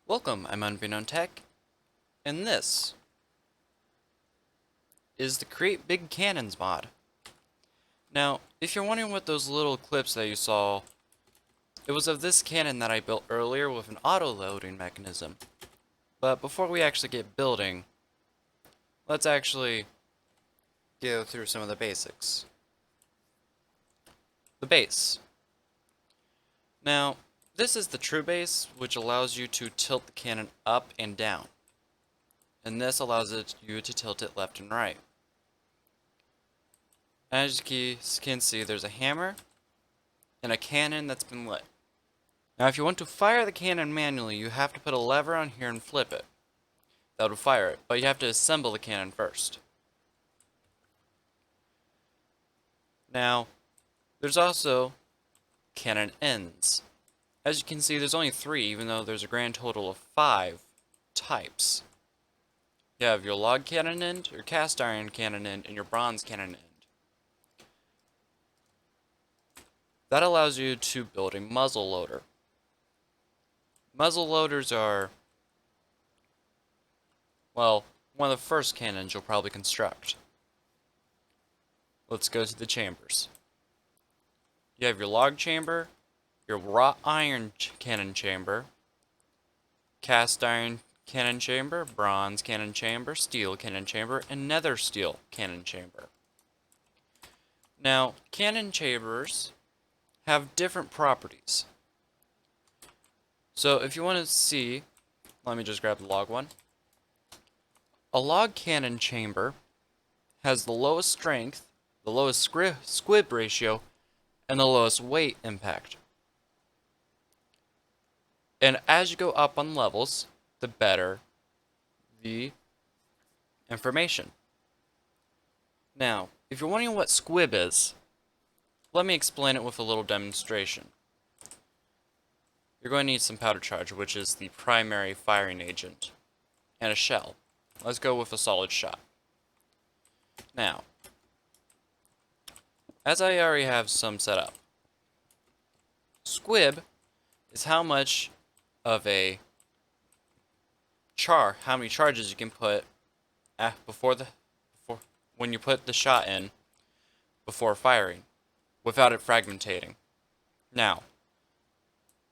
Welcome, I'm Unbeknown Tech, and this is the Create Big Cannons mod. Now, if you're wondering what those little clips that you saw, it was of this cannon that I built earlier with an auto-loading mechanism. But before we actually get building, let's actually go through some of the basics. The base. Now, this is the true base, which allows you to tilt the cannon up and down. And this allows you to tilt it left and right. As you can see, there's a hammer and a cannon that's been lit. Now, if you want to fire the cannon manually, you have to put a lever on here and flip it. That will fire it, but you have to assemble the cannon first. Now, there's also cannon ends. As you can see, there's only 3, even though there's a grand total of 5 types. You have your log cannon end, your cast iron cannon end, and your bronze cannon end. That allows you to build a muzzle loader. Muzzle loaders are, well, one of the first cannons you'll probably construct. Let's go to the chambers. You have your log chamber, your wrought iron cannon chamber, cast iron cannon chamber, bronze cannon chamber, steel cannon chamber, and nether steel cannon chamber. Now, cannon chambers have different properties. So if you want to see, let me just grab the log one. A log cannon chamber has the lowest strength, the lowest squib ratio, and the lowest weight impact. And as you go up on levels, the better the information. Now, if you're wondering what squib is, let me explain it with a little demonstration. You're going to need some powder charge, which is the primary firing agent, and a shell. Let's go with a solid shot. Now, as I already have some set up, squib is how much of a how many charges you can put when you put the shot in before firing, without it fragmentating. Now,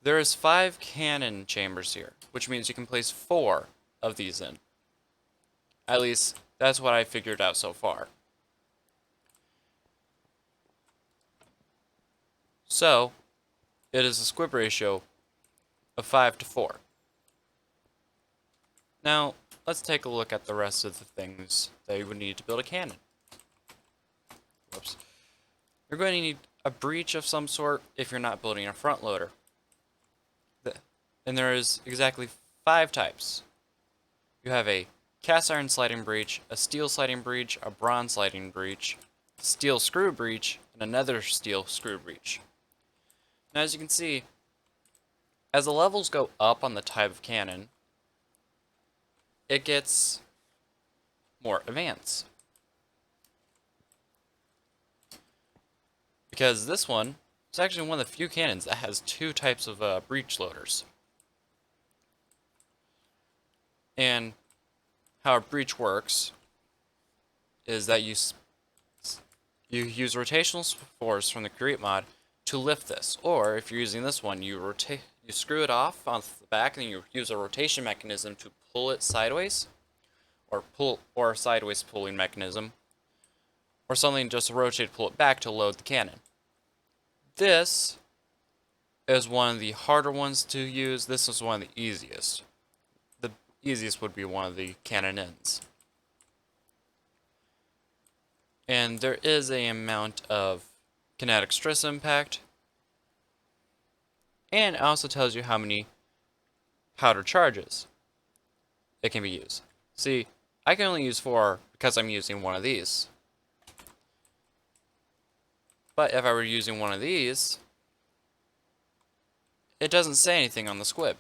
there is 5 cannon chambers here, which means you can place 4 of these in. At least, that's what I figured out so far. So, it is a squib ratio of 5 to 4. Now, let's take a look at the rest of the things that you would need to build a cannon. Whoops. You're going to need a breech of some sort if you're not building a front loader. And there is exactly 5 types. You have a cast iron sliding breech, a steel sliding breech, a bronze sliding breech, steel screw breech, and another steel screw breech. Now, as you can see, as the levels go up on the type of cannon, it gets more advanced. Because this one is actually one of the few cannons that has 2 types of breech loaders. And how a breech works is that you use rotational force from the Create mod to lift this, or if you're using this one, you screw it off on the back, and then you use a rotation mechanism to pull it sideways, or a sideways pulling mechanism, or something just to rotate, pull it back to load the cannon. This is one of the harder ones to use. This is one of the easiest. The easiest would be one of the cannon ends. And there is an amount of kinetic stress impact. And it also tells you how many powder charges it can be used. See, I can only use 4 because I'm using one of these. But if I were using one of these, it doesn't say anything on the squib.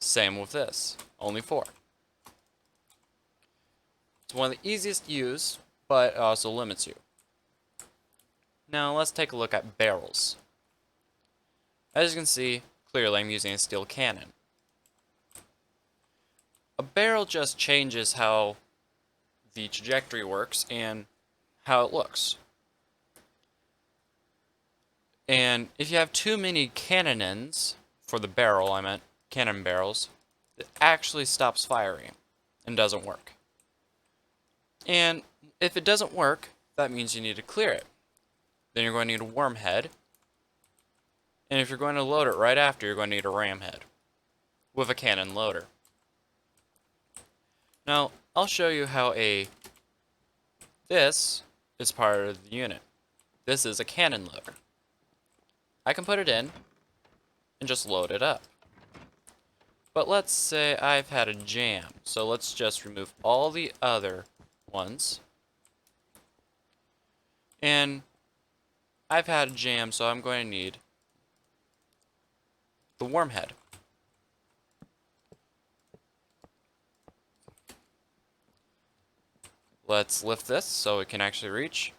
Same with this, only 4. It's one of the easiest to use, but it also limits you. Now let's take a look at barrels. As you can see, clearly I'm using a steel cannon. A barrel just changes how the trajectory works and how it looks. And if you have too many cannons, for the barrel I meant, cannon barrels, it actually stops firing and doesn't work. And if it doesn't work, that means you need to clear it. Then you're going to need a worm head. And if you're going to load it right after, you're going to need a ram head with a cannon loader. Now, I'll show you how this is part of the unit. This is a cannon loader. I can put it in and just load it up. But let's say I've had a jam, so let's just remove all the other ones. And I've had a jam, so I'm going to need the worm head. Let's lift this so it can actually reach.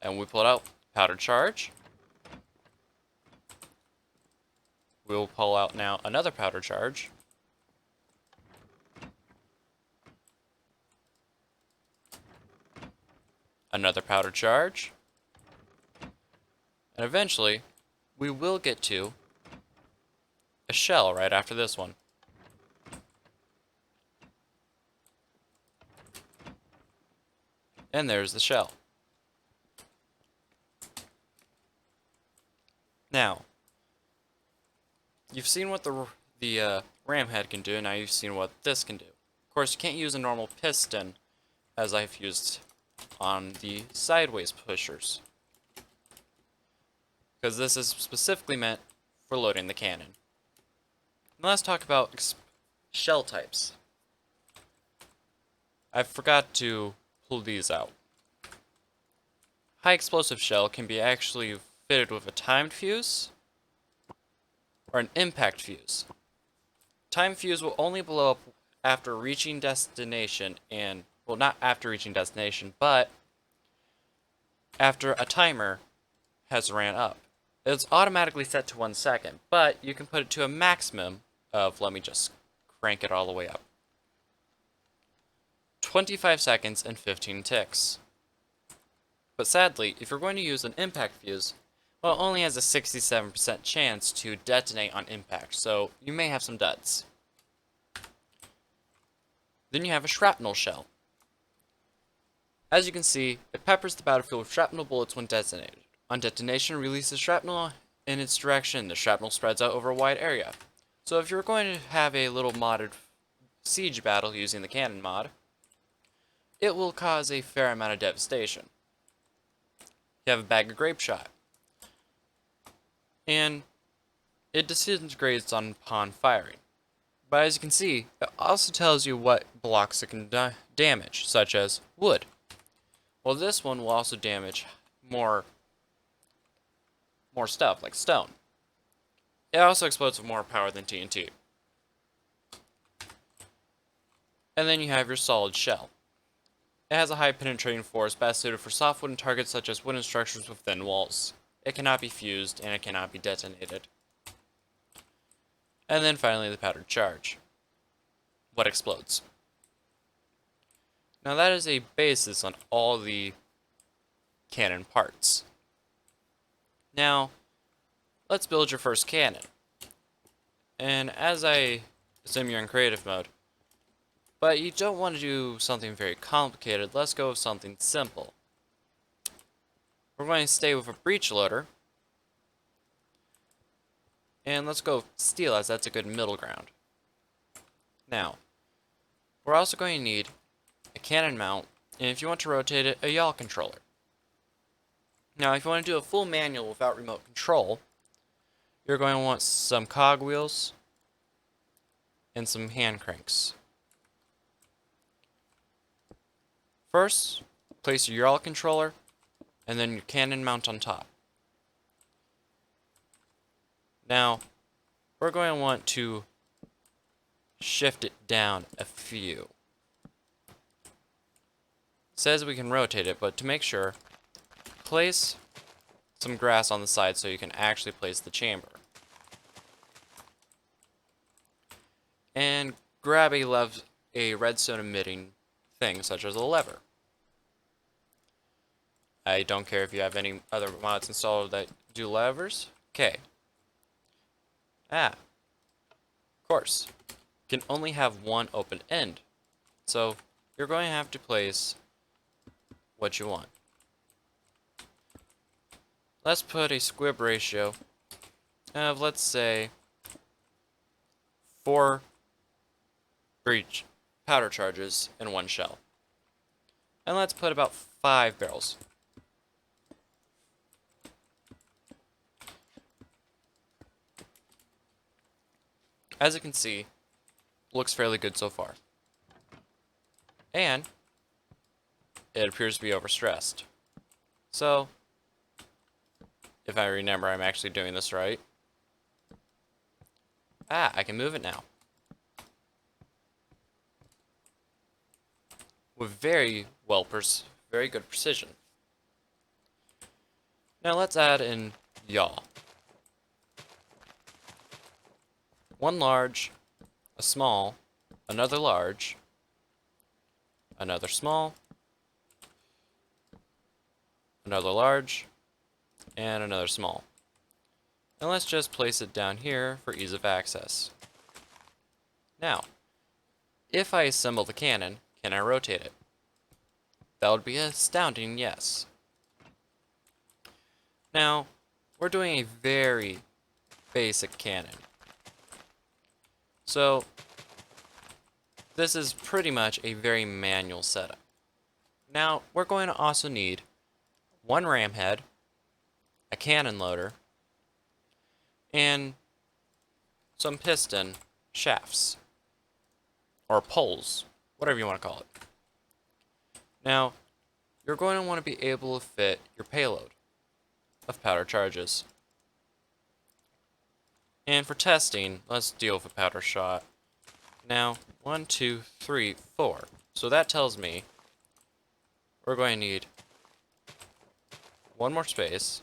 And we pull it out, powder charge. We'll pull out now another powder charge. Another powder charge. And eventually, we will get to a shell right after this one. And there's the shell. Now, you've seen what the ram head can do, now you've seen what this can do. Of course, you can't use a normal piston, as I've used on the sideways pushers, because this is specifically meant for loading the cannon. Now let's talk about shell types. I forgot to pull these out. High explosive shell can be actually fitted with a timed fuse or an impact fuse. Timed fuse will only blow up after reaching destination and, well, not after reaching destination, but after a timer has ran up. It's automatically set to 1 second, but you can put it to a maximum of, let me just crank it all the way up, 25 seconds and 15 ticks. But sadly, if you're going to use an impact fuse, well, it only has a 67% chance to detonate on impact, so you may have some duds. Then you have a shrapnel shell. As you can see, it peppers the battlefield with shrapnel bullets when detonated. On detonation, releases shrapnel in its direction. The shrapnel spreads out over a wide area. So if you're going to have a little modded siege battle using the cannon mod, it will cause a fair amount of devastation. You have a bag of grape shot, and it disintegrates upon firing. But as you can see, it also tells you what blocks it can damage, such as wood. Well, this one will also damage more stuff, like stone. It also explodes with more power than TNT. And then you have your solid shell. It has a high penetrating force, best suited for soft wooden targets such as wooden structures with thin walls. It cannot be fused, and it cannot be detonated. And then finally the powdered charge. What explodes. Now that is a basis on all the cannon parts. Now, let's build your first cannon. And as I assume you're in creative mode, but you don't want to do something very complicated, let's go with something simple. We're going to stay with a breech loader. And let's go with steel, as that's a good middle ground. Now, we're also going to need a cannon mount, and if you want to rotate it, a yaw controller. Now, if you want to do a full manual without remote control, you're going to want some cogwheels and some hand cranks. First, place your yaw controller and then your cannon mount on top. Now, we're going to want to shift it down a few. It says we can rotate it, but to make sure, place some grass on the side so you can actually place the chamber. And grab a redstone emitting thing, such as a lever. I don't care if you have any other mods installed that do levers. Okay. Of course. You can only have one open end. So, you're going to have to place what you want. Let's put a squib ratio of, let's say, 4 breach powder charges in one shell. And let's put about 5 barrels. As you can see, looks fairly good so far. And it appears to be overstressed. So, if I remember I'm actually doing this right. I can move it now. With very good precision. Now let's add in yaw. One large, a small, another large, another small, another large, and another small. And let's just place it down here for ease of access. Now, if I assemble the cannon, can I rotate it? That would be an astounding yes. Now, we're doing a very basic cannon. So, this is pretty much a very manual setup. Now, we're going to also need one ram head, a cannon loader, and some piston shafts, or poles, whatever you want to call it. Now, you're going to want to be able to fit your payload of powder charges. And for testing, let's deal with a powder shot. Now, 1, 2, 3, 4. So that tells me we're going to need one more space.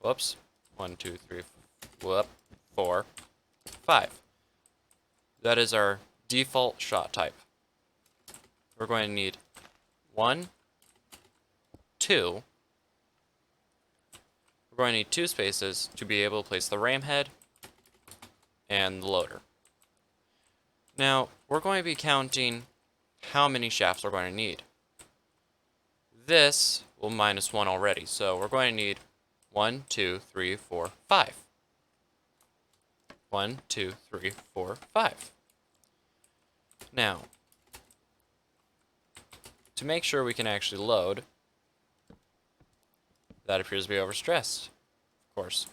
Whoops. 1, 2, 3, whoop, 4, 5. That is our default shot type. We're going to need 1, 2. We're going to need 2 spaces to be able to place the ram head and the loader. Now, we're going to be counting how many shafts we're going to need. This will minus 1 already, so we're going to need 1, 2, 3, 4, 5. 1, 2, 3, 4, 5. Now, to make sure we can actually load, that appears to be overstressed, of course.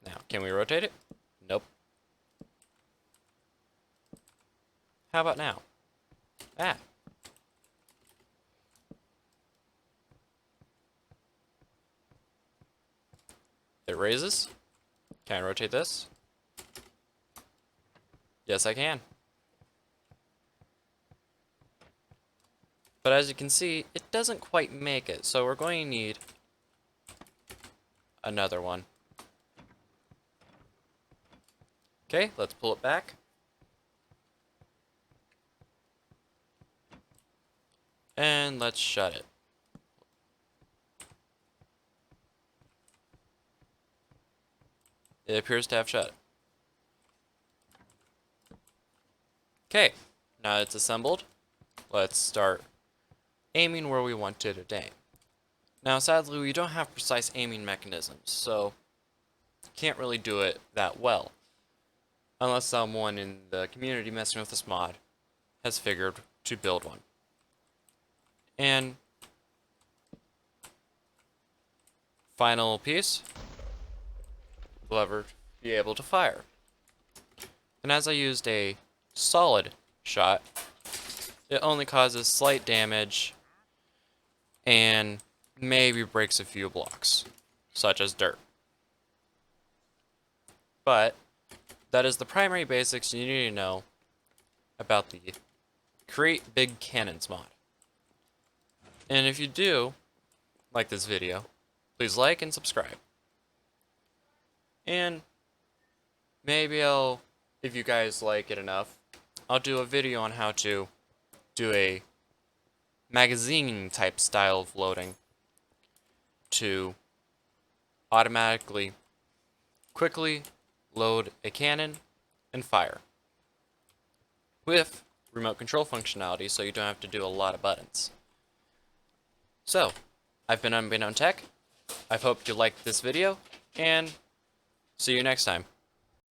Now, can we rotate it? Nope. How about now? It raises. Can I rotate this? Yes, I can. But as you can see, it doesn't quite make it, so we're going to need another one. Okay, let's pull it back. And let's shut it. It appears to have shut. Okay, now it's assembled. Let's start aiming where we want it to aim. Now, sadly, we don't have precise aiming mechanisms, so can't really do it that well, unless someone in the community messing with this mod has figured to build one. And final piece, the lever to be able to fire. And as I used a solid shot, it only causes slight damage and maybe breaks a few blocks, such as dirt. But that is the primary basics you need to know about the Create Big Cannons mod. And if you do like this video, please like and subscribe. And maybe if you guys like it enough, I'll do a video on how to do a magazine type style of loading to automatically, quickly load a cannon and fire with remote control functionality, so you don't have to do a lot of buttons. So, I've been Unbeknown Tech. I've hoped you liked this video, and see you next time.